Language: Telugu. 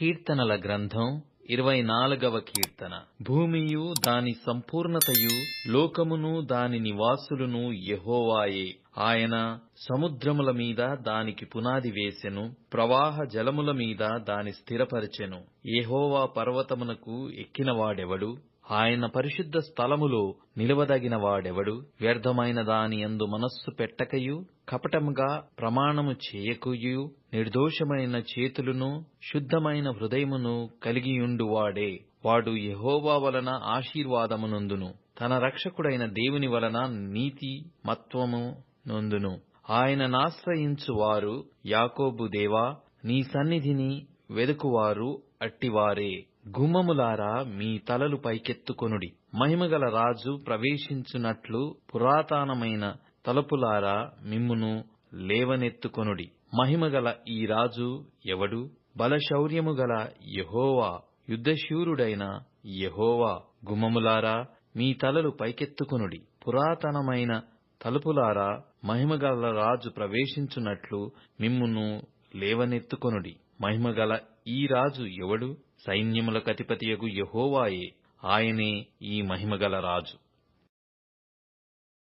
కీర్తనల గ్రంథం 24వ కీర్తన. భూమియు దాని సంపూర్ణతయు లోకమును దాని నివాసులును యెహోవాయే. ఆయన సముద్రముల మీద దానికి పునాది వేసెను, ప్రవాహ జలముల మీద దాని స్థిరపరచెను. యెహోవా పర్వతమునకు ఎక్కినవాడెవడు? ఆయన పరిశుద్ధ స్థలములో నిలవదగిన వాడెవడు? వ్యర్థమైన దాని యందు మనస్సు పెట్టకయు, కపటముగా ప్రమాణము చేయకయు, నిర్దోషమైన చేతులను శుద్ధమైన హృదయమును కలిగియుండువాడే. వాడు యెహోవా వలన ఆశీర్వాదము నొందును, తన రక్షకుడైన దేవుని వలన నీతి మత్వము నొందును. ఆయననాశ్రయించు వారు, యాకోబు దేవా, నీ సన్నిధిని వెదకువారు అట్టివారే. గుమ్మములారా, మీ తలలు పైకెత్తుకొనుడి. మహిమగల రాజు ప్రవేశించునట్లు పురాతనమైన తలుపులారా, మిమ్మును లేవనెత్తుకొనుడి. మహిమగల ఈ రాజు ఎవడు? బలశౌర్యము గల యెహోవా, యుద్ధశూరుడైన యెహోవా. గుమ్మములారా, మీ తలలు పైకెత్తుకొనుడి. పురాతనమైన తలుపులారా, మహిమగల రాజు ప్రవేశించునట్లు మిమ్మును లేవనెత్తుకొనుడి. మహిమగల ఈ రాజు ఎవడు? సైన్యములకు అధిపతియగు యెహోవాయే. ఆయనే ఈ మహిమగల రాజు.